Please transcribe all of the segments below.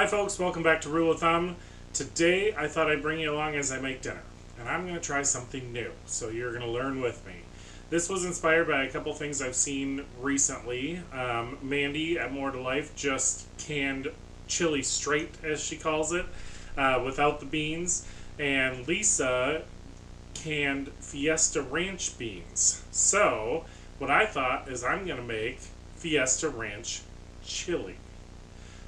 Hi folks, welcome back to Rule of Thumb. Today I thought I'd bring you along as I make dinner. And I'm going to try something new, so you're going to learn with me. This was inspired by a couple things I've seen recently. Mandy at More to Life just canned chili straight, as she calls it, without the beans. And Lisa canned Fiesta Ranch beans. So, what I thought is I'm going to make Fiesta Ranch Chili.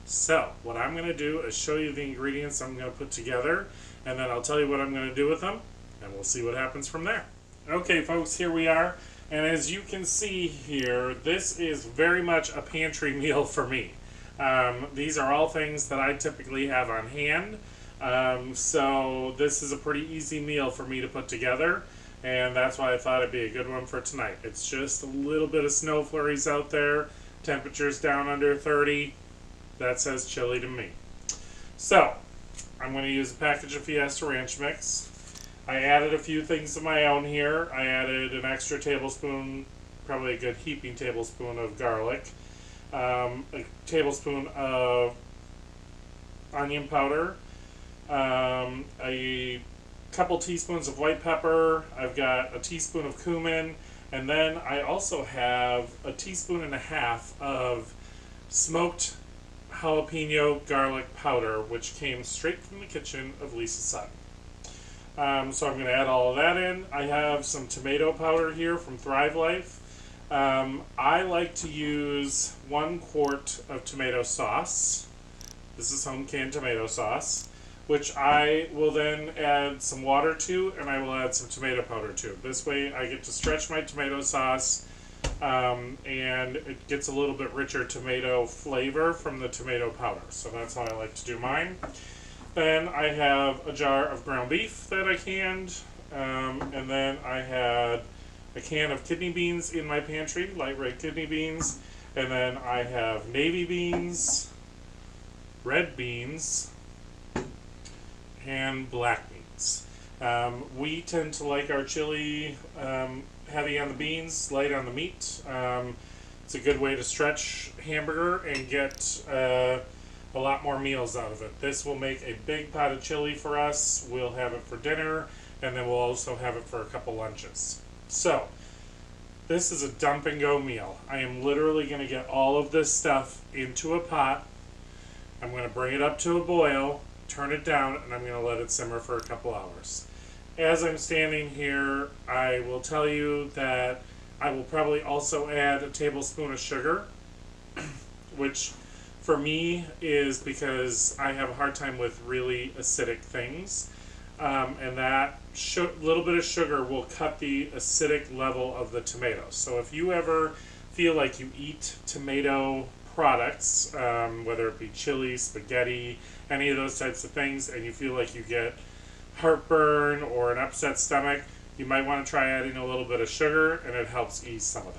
So, what I'm going to do is show you the ingredients I'm going to put together, and then I'll tell you what I'm going to do with them, and we'll see what happens from there. Okay, folks, here we are, and as you can see here, this is very much a pantry meal for me. These are all things that I typically have on hand, so this is a pretty easy meal for me to put together, and that's why I thought it'd be a good one for tonight. It's just a little bit of snow flurries out there, temperatures down under 30. That says chili to me. So, I'm going to use a package of Fiesta Ranch mix. I added a few things of my own here. I added an extra tablespoon, probably a good heaping tablespoon of garlic, a tablespoon of onion powder, a couple teaspoons of white pepper. I've got a teaspoon of cumin, and then I also have a teaspoon and a half of smoked jalapeno garlic powder, which came straight from the kitchen of Lisa Sutton. So I'm going to add all of that in. I have some tomato powder here from Thrive Life. I like to use 1 quart of tomato sauce. This is home canned tomato sauce, which I will then add some water to, and I will add some tomato powder to. This way I get to stretch my tomato sauce, and it gets a little bit richer tomato flavor from the tomato powder. So that's how I like to do mine. Then I have a jar of ground beef that I canned, and then I had a can of kidney beans in my pantry, light red kidney beans, and then I have navy beans, red beans, and black beans. We tend to like our chili heavy on the beans, light on the meat. It's a good way to stretch hamburger and get a lot more meals out of it. This will make a big pot of chili for us. We'll have it for dinner, and then we'll also have it for a couple lunches. So, this is a dump and go meal. I am literally going to get all of this stuff into a pot. I'm going to bring it up to a boil, turn it down, and I'm going to let it simmer for a couple hours. As I'm standing here, I will tell you that I will probably also add a tablespoon of sugar, which for me is because I have a hard time with really acidic things, and that little bit of sugar will cut the acidic level of the tomatoes. So if you ever feel like you eat tomato products, whether it be chili, spaghetti, any of those types of things, and you feel like you get heartburn or an upset stomach, you might want to try adding a little bit of sugar, and it helps ease some of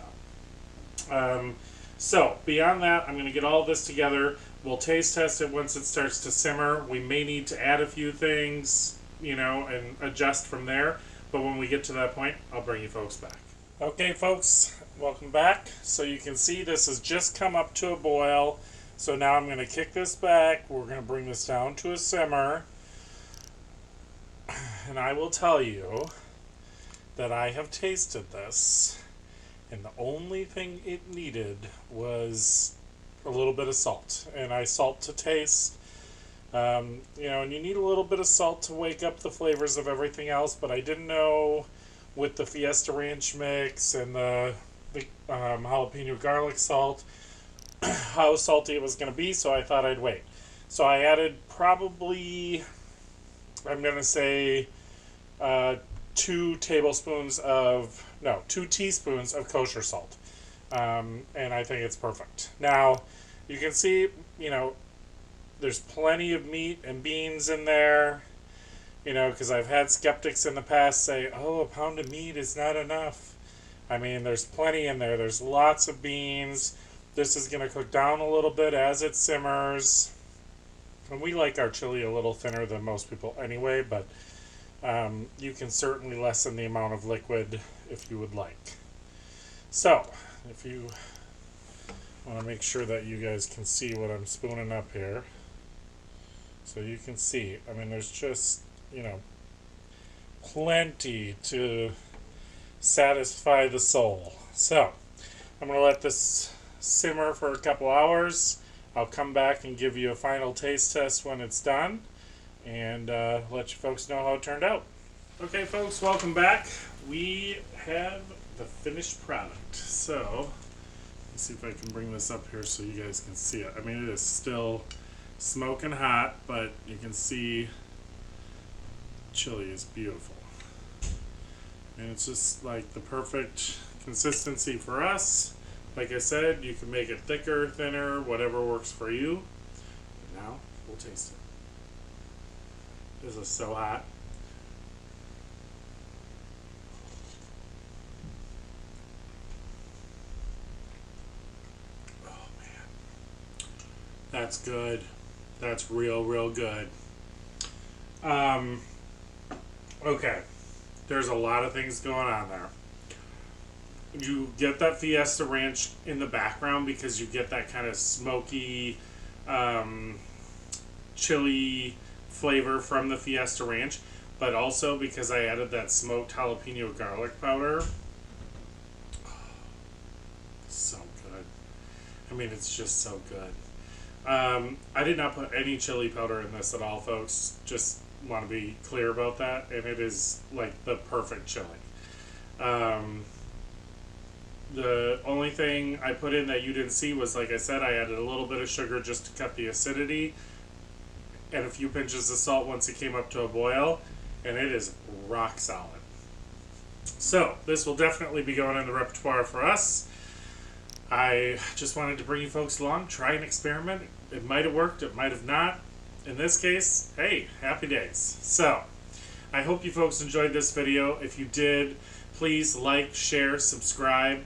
that. So beyond that, I'm going to get all of this together. We'll taste test it once it starts to simmer. We may need to add a few things, and adjust from there, but when we get to that point, I'll bring you folks back. Okay folks, welcome back. So you can see this has just come up to a boil, so now I'm going to kick this back. We're going to bring this down to a simmer. And I will tell you that I have tasted this, and the only thing it needed was a little bit of salt. And I salt to taste, and you need a little bit of salt to wake up the flavors of everything else, but I didn't know with the Fiesta Ranch mix and the jalapeno garlic salt how salty it was going to be, so I thought I'd wait. So I added probably, I'm going to say 2 teaspoons of kosher salt. And I think it's perfect. Now, you can see, there's plenty of meat and beans in there, because I've had skeptics in the past say, oh, a pound of meat is not enough. I mean, there's plenty in there. There's lots of beans. This is going to cook down a little bit as it simmers. And we like our chili a little thinner than most people anyway, but you can certainly lessen the amount of liquid if you would like. So, if you want to make sure that you guys can see what I'm spooning up here. So you can see, I mean, there's just, you know, plenty to satisfy the soul. So I'm going to let this simmer for a couple hours. I'll come back and give you a final taste test when it's done, and let you folks know how it turned out. Okay, folks, welcome back. We have the finished product. So let's see if I can bring this up here so you guys can see it. I mean, it is still smoking hot, but you can see chili is beautiful. And it's just like the perfect consistency for us. Like I said, you can make it thicker, thinner, whatever works for you. And now we'll taste it. This is so hot. Oh man, that's good. That's real good. Okay, there's a lot of things going on there. You get that Fiesta Ranch in the background because you get that kind of smoky, chili flavor from the Fiesta Ranch, but also because I added that smoked jalapeno garlic powder. So good. I mean, it's just so good. I did not put any chili powder in this at all, folks. Just want to be clear about that, and it is like the perfect chili. The only thing I put in that you didn't see was, like I said, I added a little bit of sugar just to cut the acidity, and a few pinches of salt once it came up to a boil, and it is rock solid. So this will definitely be going in the repertoire for us. I just wanted to bring you folks along, try an experiment. It might have worked, it might have not. In this case, hey, happy days. So I hope you folks enjoyed this video. If you did, please like, share, subscribe.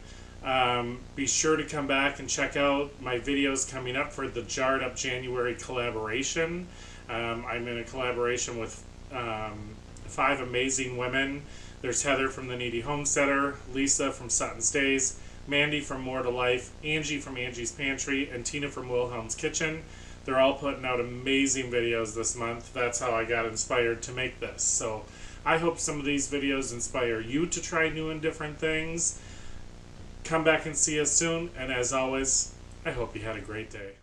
Be sure to come back and check out my videos coming up for the Jarred Up January collaboration. I'm in a collaboration with 5 amazing women. There's Heather from the Kneady Homesteader, Lisa from Suttons Daze, Mandy from More to Life, Angie from Angie's Pantry, and Tina from Wilhelms Kitchen. They're all putting out amazing videos this month. That's how I got inspired to make this. So I hope some of these videos inspire you to try new and different things. Come back and see us soon, and as always, I hope you had a great day.